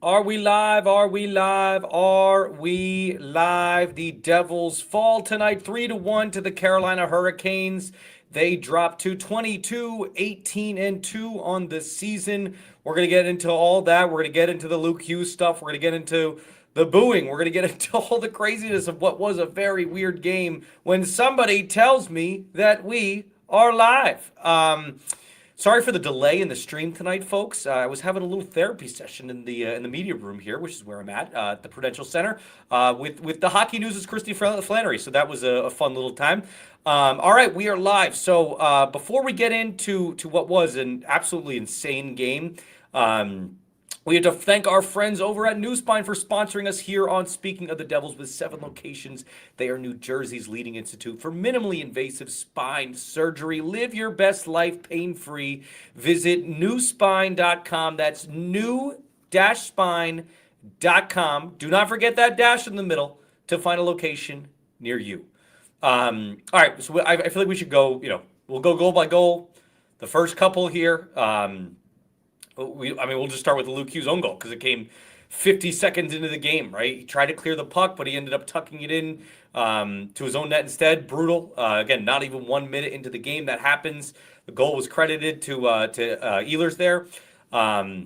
Are we live? Are we live? Are we live? The Devils fall tonight 3-1 to the Carolina Hurricanes. They drop to 22, 18, and 2 on the season. We're going to get into all that. We're going to get into the Luke Hughes stuff. We're going to get into the booing. We're going to get into all the craziness of what was a very weird game when somebody tells me that we are live. Sorry for the delay in the stream tonight, folks. I was having a little therapy session in the media room here, which is where I'm at the Prudential Center, with the hockey news' Christy Flannery. So that was a fun little time. All right, we are live. So before we get into what was an absolutely insane game, we have to thank our friends over at Newspine for sponsoring us here on Speaking of the Devils with 7 locations. They are New Jersey's leading institute for minimally invasive spine surgery. Live your best life pain-free. Visit newspine.com. That's new-spine.com. Do not forget that dash in the middle to find a location near you. All right, so I feel like we should go, we'll go goal by goal. The first couple here. We'll just start with the Luke Hughes own goal because it came 50 seconds into the game, right? He tried to clear the puck, but he ended up tucking it in to his own net instead. Brutal. Again, not even 1 minute into the game that happens. The goal was credited to Ehlers there. I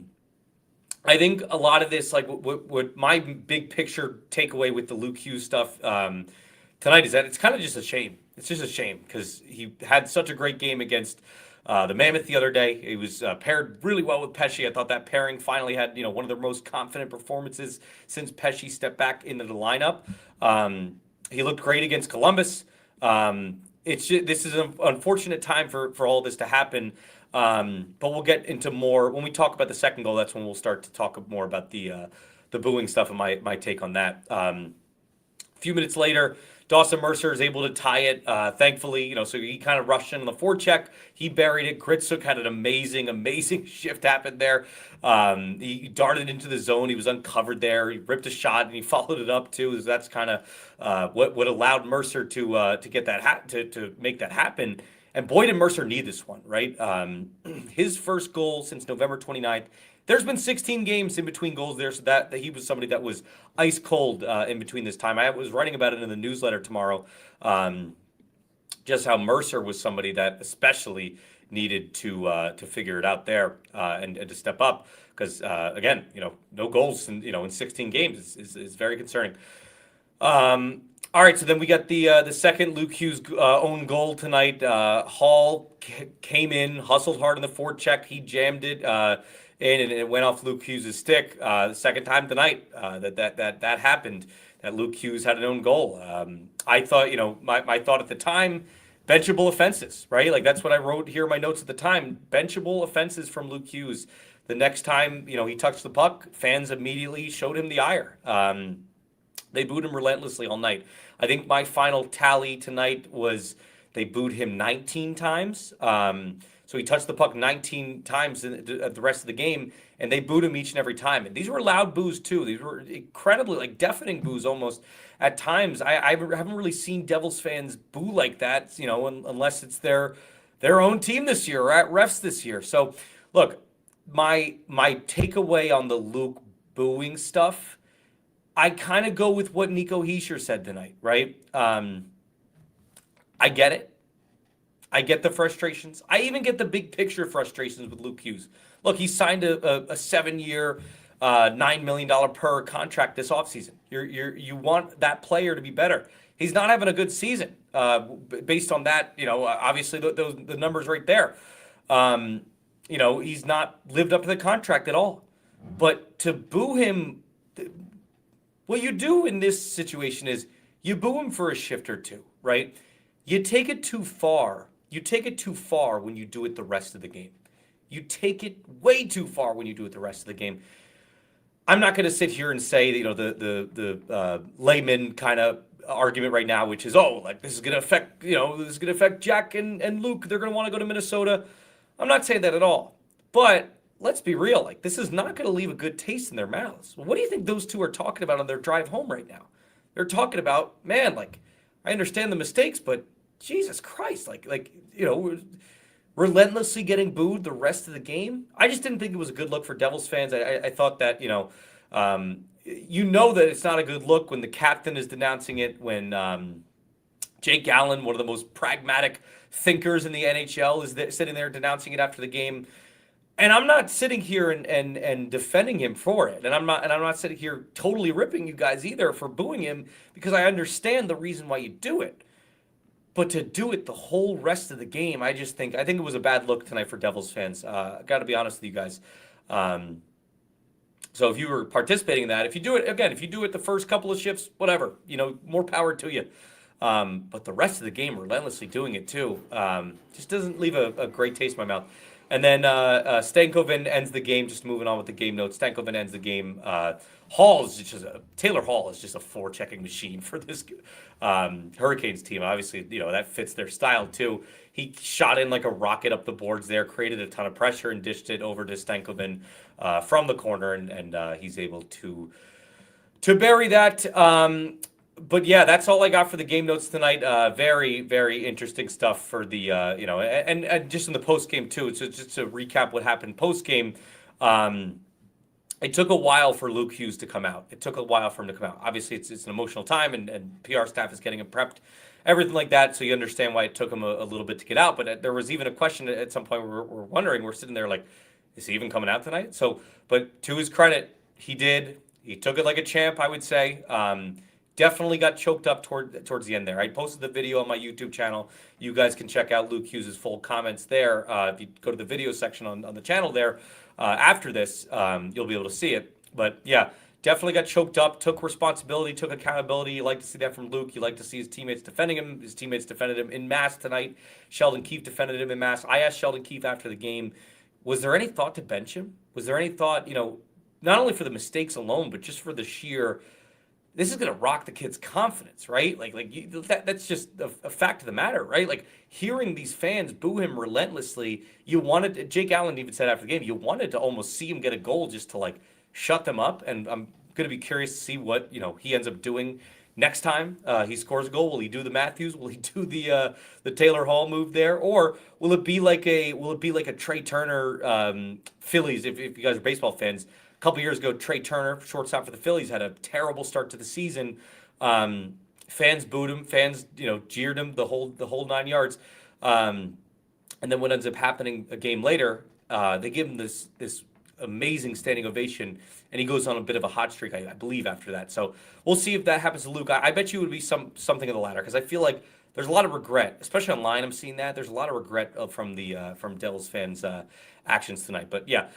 think a lot of this, like what my big picture takeaway with the Luke Hughes stuff tonight is that it's kind of just a shame. It's just a shame because he had such a great game against the Mammoth the other day. He was paired really well with Pesce. I thought that pairing finally had one of their most confident performances since Pesce stepped back into the lineup. He looked great against Columbus. This is an unfortunate time for all this to happen. But we'll get into more when we talk about the second goal. That's when we'll start to talk more about the booing stuff and my take on that. A few minutes later, Dawson Mercer is able to tie it, thankfully, so he kind of rushed in on the forecheck. He buried it. Gritsuk had an amazing shift happen there. He darted into the zone. He was uncovered there. He ripped a shot, and he followed it up, too. That's kind of what allowed Mercer to get that to make that happen. And boy, did Mercer need this one, right? His first goal since November 29th. There's been 16 games in between goals there, so that he was somebody that was ice cold in between this time. I was writing about it in the newsletter tomorrow, just how Mercer was somebody that especially needed to figure it out there and to step up because again, no goals in 16 games is very concerning. All right, so then we got the second Luke Hughes own goal tonight. Hall came in, hustled hard in the forecheck. He jammed it. And it went off Luke Hughes' stick the second time tonight that happened, that Luke Hughes had an own goal. I thought, my thought at the time, benchable offenses, right? Like that's what I wrote here in my notes at the time. Benchable offenses from Luke Hughes. The next time, he touched the puck, fans immediately showed him the ire. They booed him relentlessly all night. I think my final tally tonight was they booed him 19 times. So he touched the puck 19 times the rest of the game, and they booed him each and every time. And these were loud boos, too. These were incredibly, deafening boos almost. At times, I haven't really seen Devils fans boo like that, unless it's their own team this year or at refs this year. So, look, my takeaway on the Luke booing stuff, I kind of go with what Nico Hischier said tonight, right? I get it. I get the frustrations. I even get the big picture frustrations with Luke Hughes. Look, he signed a 7-year, $9 million per contract this offseason. You want that player to be better. He's not having a good season based on that. Obviously the numbers right there. He's not lived up to the contract at all. But to boo him, what you do in this situation is you boo him for a shift or two, right? You take it too far. You take it too far when you do it the rest of the game. You take it way too far when you do it the rest of the game. I'm not going to sit here and say the layman kind of argument right now, which is this is going to affect Jack and Luke. They're going to want to go to Minnesota. I'm not saying that at all. But let's be real. This is not going to leave a good taste in their mouths. What do you think those two are talking about on their drive home right now? They're talking about, man, I understand the mistakes, but Jesus Christ, relentlessly getting booed the rest of the game. I just didn't think it was a good look for Devils fans. I thought that, You know that it's not a good look when the captain is denouncing it, when Jake Allen, one of the most pragmatic thinkers in the NHL, is sitting there denouncing it after the game. And I'm not sitting here and defending him for it. And I'm not sitting here totally ripping you guys either for booing him, because I understand the reason why you do it. But to do it the whole rest of the game, I think it was a bad look tonight for Devils fans. I got to be honest with you guys. So if you were participating in that, if you do it the first couple of shifts, whatever, more power to you. But the rest of the game, relentlessly doing it too, just doesn't leave a great taste in my mouth. And then Stankoven ends the game. Just moving on with the game notes. Stankoven ends the game. Taylor Hall is just a forechecking machine for this Hurricanes team. Obviously, that fits their style too. He shot in like a rocket up the boards there, created a ton of pressure, and dished it over to Stankoven from the corner, and he's able to bury that. But yeah, that's all I got for the game notes tonight. Very, very interesting stuff for the and just in the post game too. So just to recap what happened post game, it took a while for Luke Hughes to come out. It took a while for him to come out. Obviously, it's an emotional time, and PR staff is getting him prepped, everything like that. So you understand why it took him a little bit to get out. But there was even a question at some point where we're wondering, we're sitting there like, is he even coming out tonight? So, but to his credit, he did. He took it like a champ, I would say. Definitely got choked up towards the end there. I posted the video on my YouTube channel. You guys can check out Luke Hughes' full comments there. If you go to the video section on the channel there, after this, you'll be able to see it. But yeah, definitely got choked up, took responsibility, took accountability. You like to see that from Luke. You like to see his teammates defending him. His teammates defended him en masse tonight. Sheldon Keefe defended him en masse. I asked Sheldon Keefe after the game, was there any thought to bench him? Was there any thought, not only for the mistakes alone, but just for the sheer, this is going to rock the kid's confidence, right? That's just a fact of the matter, right? Like, hearing these fans boo him relentlessly, Jake Allen even said after the game, you wanted to almost see him get a goal just to shut them up. And I'm going to be curious to see what, he ends up doing next time he scores a goal. Will he do the Matthews? Will he do the Taylor Hall move there? Or will it be like a Trey Turner Phillies, if you guys are baseball fans? A couple years ago, Trey Turner, shortstop for the Phillies, had a terrible start to the season. Fans booed him. Fans, jeered him the whole 9 yards. And then what ends up happening a game later, they give him this amazing standing ovation, and he goes on a bit of a hot streak, I believe, after that. So we'll see if that happens to Luke. I bet you it would be something of the latter, because I feel like there's a lot of regret, especially online. I'm seeing that there's a lot of regret from Devils fans' actions tonight. But yeah.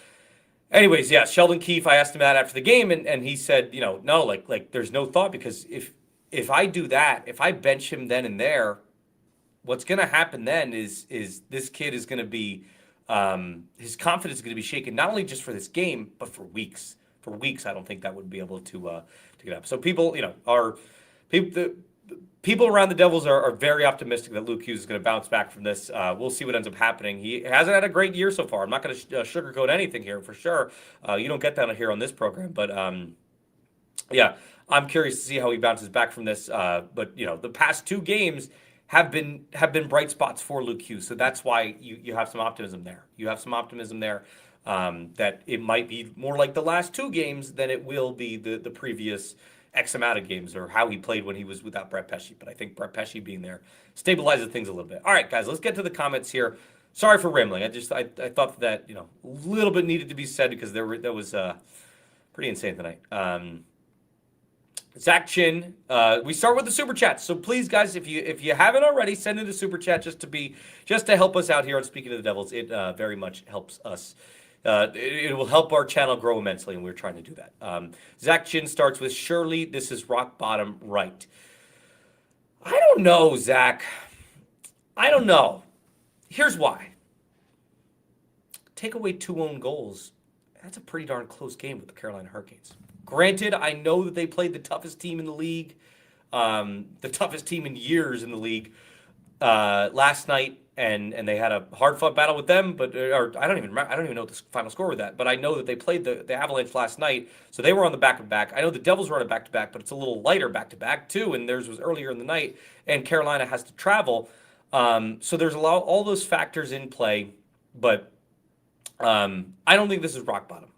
Anyways, yeah, Sheldon Keefe, I asked him that after the game, and he said, no, like there's no thought, because if I do that, if I bench him then and there, what's going to happen then is this kid is going to be, his confidence is going to be shaken, not only just for this game, but for weeks. For weeks, I don't think that would be able to get up. So people, people around the Devils are very optimistic that Luke Hughes is going to bounce back from this. We'll see what ends up happening. He hasn't had a great year so far. I'm not going to sugarcoat anything here for sure. You don't get that here on this program. But, yeah, I'm curious to see how he bounces back from this. But, the past 2 games have been bright spots for Luke Hughes. So that's why you have some optimism there. You have some optimism there that it might be more like the last 2 games than it will be the previous X amount of games, or how he played when he was without Brett Pesce. But I think Brett Pesce being there stabilizes things a little bit. All right, guys, let's get to the comments here. Sorry for rambling. I thought that a little bit needed to be said, because that was pretty insane tonight. Zach Chin, we start with the super chats. So please, guys, if you haven't already, send in the super chat just to help us out here on Speaking of the Devils. It very much helps us. It will help our channel grow immensely, and we're trying to do that. Zach Chin starts with, surely this is rock bottom, right? I don't know, Zach. I don't know. Here's why. Take away 2 own goals. That's a pretty darn close game with the Carolina Hurricanes. Granted, I know that they played the toughest team in the league, the toughest team in years in the league last night. And they had a hard-fought battle with them, but I don't even know the final score with that. But I know that they played the Avalanche last night, so they were on the back-to-back. I know the Devils were on a back-to-back, but it's a little lighter back-to-back too, and theirs was earlier in the night, and Carolina has to travel. So there's all those factors in play, but I don't think this is rock bottom.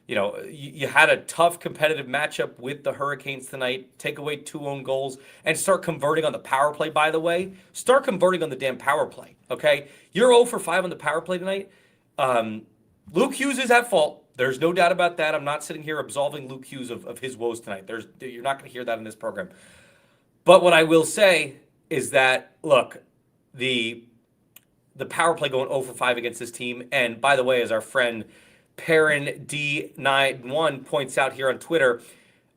you had a tough competitive matchup with the Hurricanes tonight. Take away 2 own goals and start converting on the power play, by the way. Start converting on the damn power play, okay? You're 0 for 5 on the power play tonight. Luke Hughes is at fault. There's no doubt about that. I'm not sitting here absolving Luke Hughes of his woes tonight. You're not going to hear that in this program. But what I will say is that, look, the power play going 0 for 5 against this team, and by the way, as our friend Perrin D91 points out here on Twitter,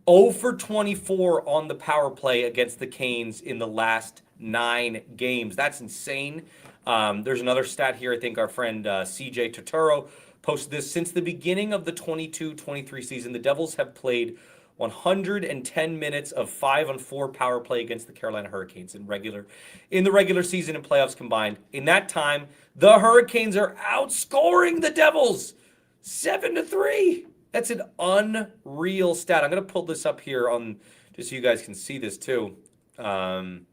0 for 24 on the power play against the Canes in the last 9 games. That's insane. There's another stat here. I think our friend CJ Totoro posted this. Since the beginning of the 22-23 season, the Devils have played 110 minutes of 5-on-4 power play against the Carolina Hurricanes in the regular season and playoffs combined. In that time, the Hurricanes are outscoring the Devils 7-3. That's an unreal stat. I'm going to pull this up here on just so you guys can see this too. Can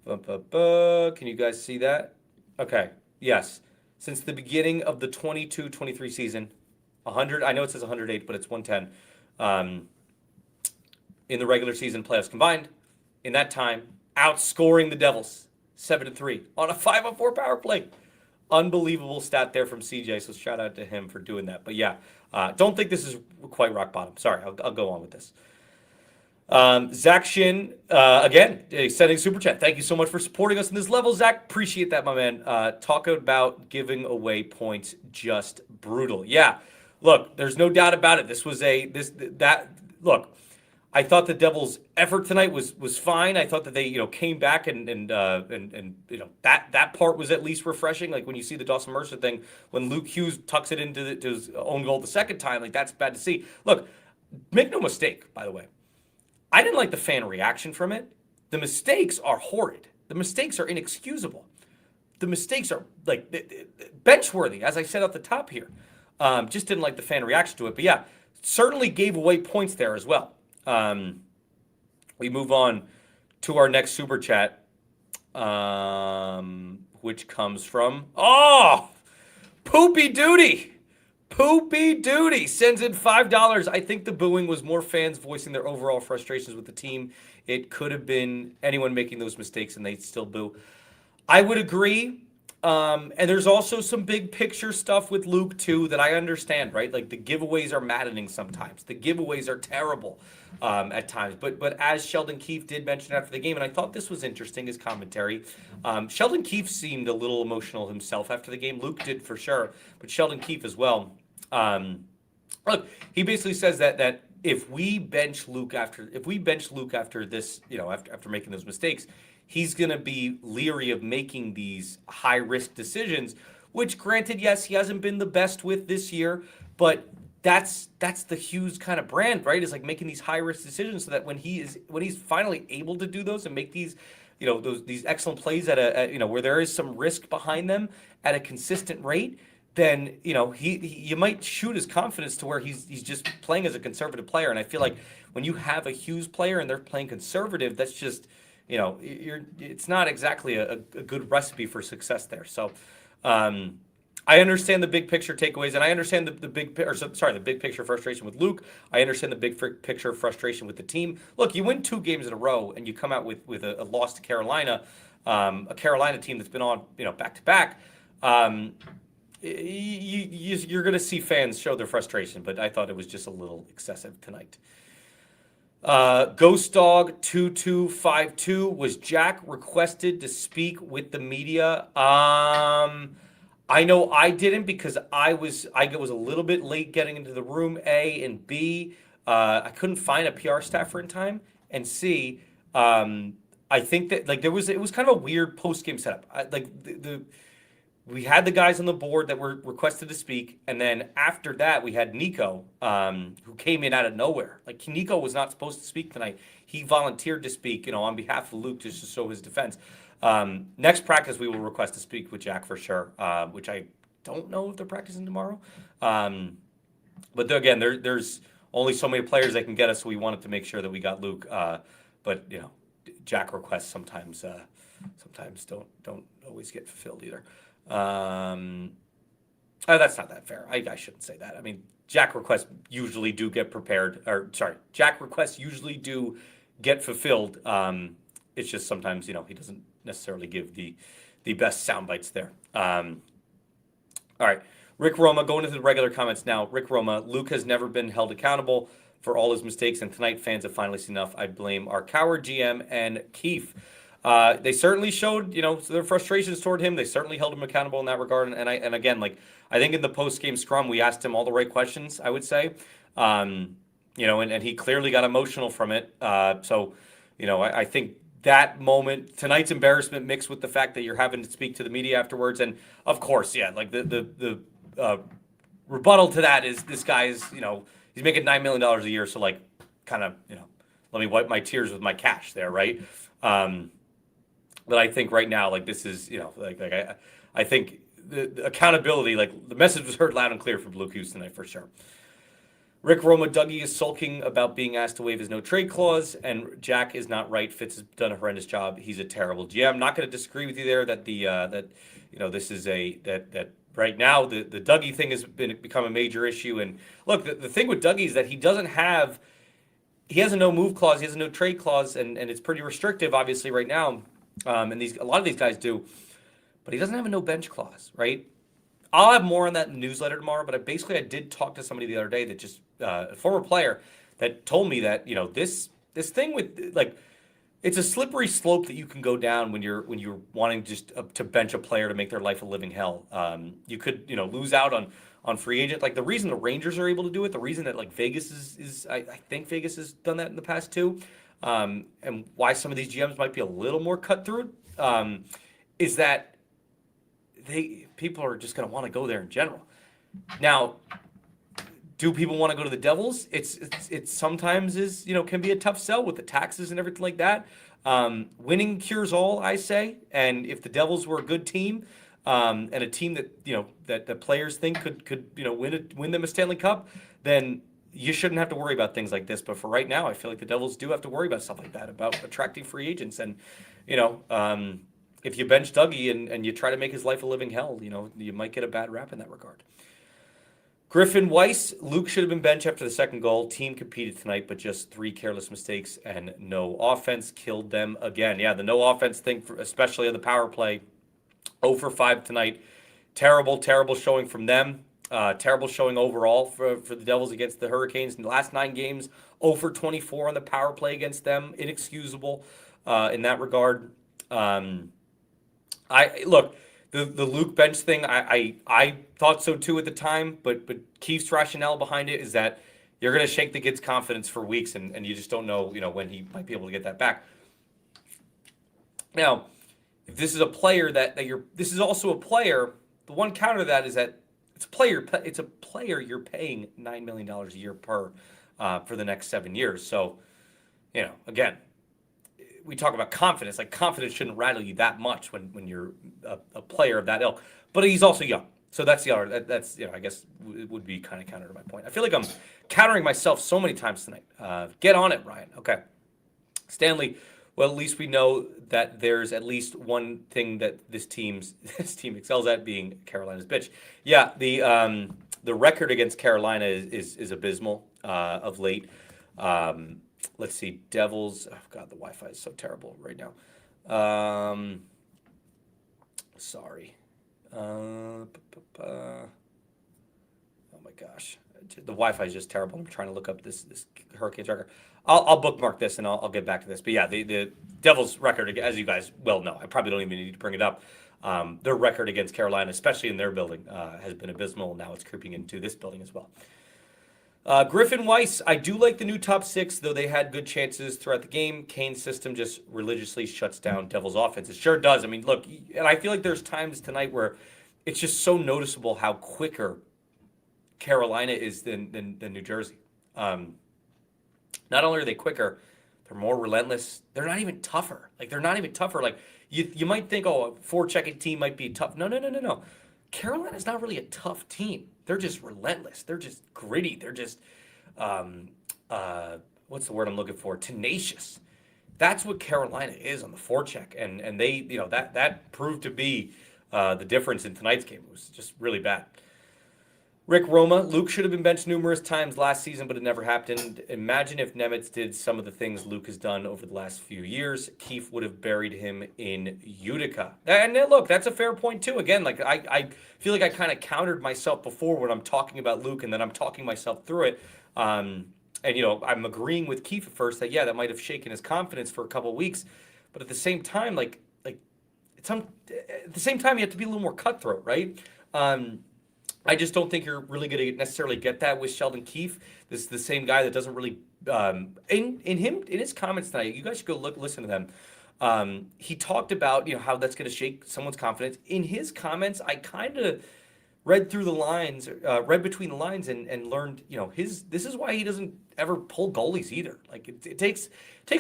you guys see that? Okay. Yes. Since the beginning of the 22-23 season, 100. I know it says 108, but it's 110. In the regular season playoffs combined, in that time, outscoring the Devils 7-3 on a 5-on-4 power play. Unbelievable stat there from CJ, so shout out to him for doing that. But yeah, don't think this is quite rock bottom. Sorry, I'll go on with this. Zach Shin, again, sending super chat. Thank you so much for supporting us in this level, Zach. Appreciate that, my man. Talk about giving away points, just brutal. Yeah, look, there's no doubt about it. This was look, I thought the Devils' effort tonight was fine. I thought that they came back and that part was at least refreshing. Like when you see the Dawson Mercer thing, when Luke Hughes tucks it into his own goal the second time, like that's bad to see. Look, make no mistake, by the way, I didn't like the fan reaction from it. The mistakes are horrid. The mistakes are inexcusable. The mistakes are like bench-worthy, as I said at the top here. Just didn't like the fan reaction to it. But yeah, certainly gave away points there as well. We move on to our next super chat, which comes from Poopy Duty. Poopy Duty sends in $5. I think the booing was more fans voicing their overall frustrations with the team. It could have been anyone making those mistakes and they'd still boo. I would agree. And there's also some big picture stuff with Luke too that I understand, right? Like the giveaways are maddening sometimes. The giveaways are terrible at times. But as Sheldon Keefe did mention after the game, and I thought this was interesting, his commentary. Sheldon Keefe seemed a little emotional himself after the game. Luke did for sure, but Sheldon Keefe as well. Look, he basically says that if we bench Luke after this, after making those mistakes, he's going to be leery of making these high-risk decisions, which granted, yes, he hasn't been the best with this year, but that's the Hughes kind of brand, right? Is like making these high-risk decisions so that when he's finally able to do those and make these, these excellent plays at where there is some risk behind them at a consistent rate, then you might shoot his confidence to where he's just playing as a conservative player. And I feel like when you have a Hughes player and they're playing conservative, that's just it's not exactly a good recipe for success there. So I understand the big picture takeaways, and I understand the big picture frustration with Luke. I understand the big picture frustration with the team. Look, you win 2 games in a row, and you come out with a loss to Carolina, a Carolina team that's been on back to back. You're going to see fans show their frustration, but I thought it was just a little excessive tonight. Ghost Dog 2252, was Jack requested to speak with the media? I know I didn't because I was a little bit late getting into the room, A, and B, I couldn't find a PR staffer in time, and C, I think that it was kind of a weird post-game setup. We had the guys on the board that were requested to speak, and then after that, we had Nico, who came in out of nowhere. Like, Nico was not supposed to speak tonight. He volunteered to speak, on behalf of Luke, just to show his defense. Next practice, we will request to speak with Jack for sure, which I don't know if they're practicing tomorrow. But again, there's only so many players that can get us, so we wanted to make sure that we got Luke. But Jack requests sometimes don't always get fulfilled either. That's not that fair. I shouldn't say that. I mean, Jack requests usually do get prepared, or sorry, Jack requests usually do get fulfilled. It's just sometimes, he doesn't necessarily give the best sound bites there. All right. Rick Roma, going into the regular comments now. Rick Roma, Luke has never been held accountable for all his mistakes, and tonight fans have finally seen enough. I blame our coward GM and Keefe. They certainly showed, their frustrations toward him. They certainly held him accountable in that regard. And again, I think in the post-game scrum, we asked him all the right questions, I would say. And he clearly got emotional from it. I think that moment, tonight's embarrassment mixed with the fact that you're having to speak to the media afterwards. And of course, the rebuttal to that is this guy is, he's making $9 million a year. So let me wipe my tears with my cash there. Right. But I think right now, this is, I think the accountability, the message was heard loud and clear from Luke Hughes tonight for sure. Rick Roma, Dougie is sulking about being asked to waive his no trade clause, and Jack is not right. Fitz has done a horrendous job. He's a terrible GM. I'm not going to disagree with you there that this is that right now the Dougie thing has become a major issue. And look, the thing with Dougie is that he has a no move clause, he has a no trade clause, and it's pretty restrictive, obviously, right now. And a lot of these guys do, but he doesn't have a no bench clause, right? I'll have more on that in the newsletter tomorrow, but I did talk to somebody the other day that just a former player that told me that this thing with it's a slippery slope that you can go down when you're wanting just to bench a player to make their life a living hell. You could lose out on free agent. The reason the Rangers are able to do it, the reason that Vegas is I think Vegas has done that in the past too, and why some of these GMs might be a little more cutthroat, is that people are just going to want to go there in general. Now, do people want to go to the Devils? It's sometimes can be a tough sell with the taxes and everything like that. Winning cures all, I say. And if the Devils were a good team, and a team that the players think could win them a Stanley Cup, then you shouldn't have to worry about things like this. But for right now, I feel like the Devils do have to worry about stuff like that, about attracting free agents. And if you bench Dougie and you try to make his life a living hell, you might get a bad rap in that regard. Griffin Weiss, Luke should have been benched after the second goal. Team competed tonight, but just 3 careless mistakes and no offense killed them again. Yeah, the no offense thing, especially on the power play, 0 for 5 tonight. Terrible showing from them. Terrible showing overall for the Devils against the Hurricanes. In the last 9 games, 0 for 24 on the power play against them. Inexcusable in that regard. The Luke bench thing, I thought so too at the time, but Keefe's rationale behind it is that you're going to shake the kid's confidence for weeks, and you just don't know, when he might be able to get that back. Now, if this is a player this is also a player, the one counter to that is that it's a player you're paying $9 million a year per for the next 7 years. So, again, we talk about confidence. Confidence shouldn't rattle you that much when you're a player of that ilk. But he's also young, so that's the other. That's I guess it would be kind of counter to my point. I feel like I'm countering myself so many times tonight. Get on it, Ryan. Okay, Stanley. Well, at least we know that there's at least one thing that this team excels at, being Carolina's bitch. Yeah, the record against Carolina is abysmal of late. Let's see, Devils. Oh God, the Wi-Fi is so terrible right now. Sorry. Oh my gosh, the Wi-Fi is just terrible. I'm trying to look up this Hurricanes record. I'll bookmark this and I'll get back to this. But yeah, the Devils record, as you guys well know, I probably don't even need to bring it up. Their record against Carolina, especially in their building, has been abysmal. Now it's creeping into this building as well. Griffin Weiss, I do like the new top 6, though they had good chances throughout the game. Kane's system just religiously shuts down Devils' offense. It sure does. I mean, look, and I feel like there's times tonight where it's just so noticeable how quicker Carolina is than New Jersey. Not only are they quicker, they're more relentless. They're not even tougher. You might think, a forechecking team might be tough. No. Carolina's not really a tough team. They're just relentless. They're just gritty. They're just, what's the word I'm looking for? Tenacious. That's what Carolina is on the forecheck. And they, that proved to be the difference in tonight's game. It was just really bad. Rick Roma, Luke should have been benched numerous times last season, but it never happened. Imagine if Nemitz did some of the things Luke has done over the last few years. Keefe would have buried him in Utica. And look, that's a fair point too. Again, like I feel like I kind of countered myself before when I'm talking about Luke, and then I'm talking myself through it. And I'm agreeing with Keefe at first that that might have shaken his confidence for a couple of weeks, but at the same time, at the same time, you have to be a little more cutthroat, right? I just don't think you're really going to necessarily get that with Sheldon Keefe. This is the same guy that doesn't really in his comments tonight. You guys should go listen to them. He talked about how that's going to shake someone's confidence. In his comments, I kind of read through the lines, read between the lines, and learned this is why he doesn't ever pull goalies either. Like it takes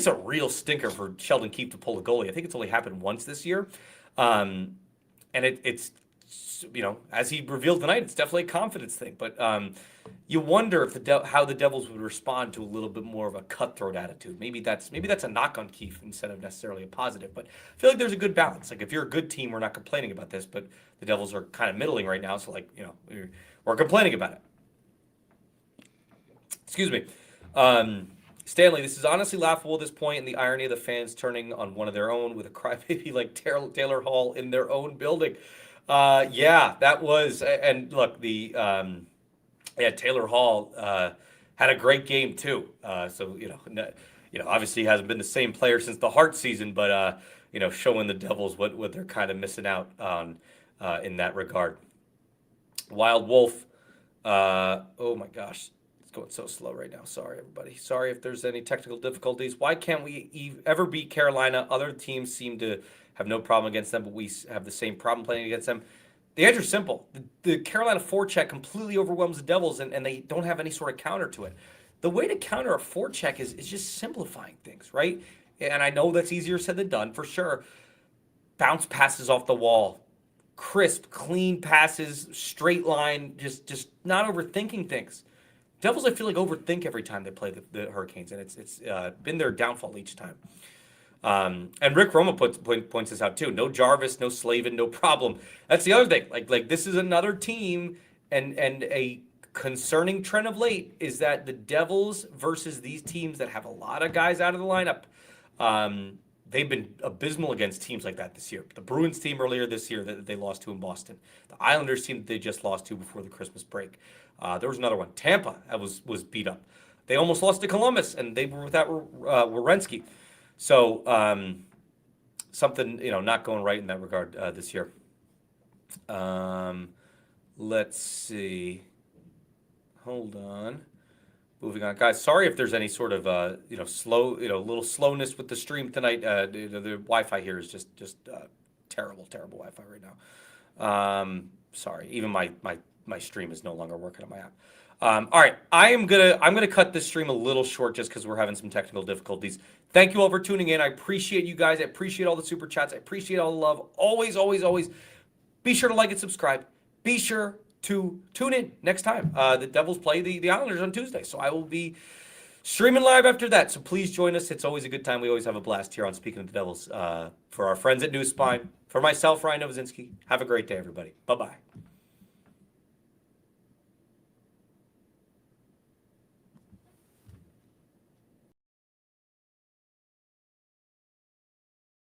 a real stinker for Sheldon Keefe to pull a goalie. I think it's only happened once this year, and it's. As he revealed tonight, it's definitely a confidence thing. But you wonder if how the Devils would respond to a little bit more of a cutthroat attitude. Maybe that's a knock on Keefe instead of necessarily a positive. But I feel like there's a good balance. Like if you're a good team, we're not complaining about this. But the Devils are kind of middling right now, so we're complaining about it. Excuse me. Stanley, this is honestly laughable at this point, and the irony of the fans turning on one of their own with a crybaby like Taylor Hall in their own building. That was, and look, Taylor Hall had a great game too. So obviously he hasn't been the same player since the Hart season, but showing the Devils what they're kind of missing out on in that regard. Wild Wolf, oh my gosh, it's going so slow right now. Sorry everybody. Sorry if there's any technical difficulties. Why can't we ever beat Carolina? Other teams seem to have no problem against them, but we have the same problem playing against them. The answer is simple. The Carolina forecheck completely overwhelms the Devils, and they don't have any sort of counter to it. The way to counter a forecheck is just simplifying things, right? And I know that's easier said than done, for sure. Bounce passes off the wall. Crisp, clean passes, straight line, just not overthinking things. Devils, I feel like, overthink every time they play the Hurricanes, and it's been their downfall each time. And Rick Roma points this out too. No Jarvis, no Slavin, no problem. That's the other thing. Like this is another team, and a concerning trend of late is that the Devils versus these teams that have a lot of guys out of the lineup, they've been abysmal against teams like that this year. The Bruins team earlier this year that they lost to in Boston. The Islanders team that they just lost to before the Christmas break. There was another one. Tampa that was beat up. They almost lost to Columbus, and they were without Werenski. So something not going right in that regard this year. Let's see. Hold on. Moving on, guys. Sorry if there's any sort of slow, little slowness with the stream tonight. The Wi-Fi here is just terrible Wi-Fi right now. Sorry, even my stream is no longer working on my app. All right, I'm gonna cut this stream a little short just because we're having some technical difficulties. Thank you all for tuning in. I appreciate you guys. I appreciate all the super chats. I appreciate all the love. Always, always, always. Be sure to like and subscribe. Be sure to tune in next time. The Devils play the Islanders on Tuesday, so I will be streaming live after that. So please join us. It's always a good time. We always have a blast here on Speaking of the Devils. For our friends at Newspine, for myself, Ryan Novozinsky. Have a great day, everybody. Bye-bye.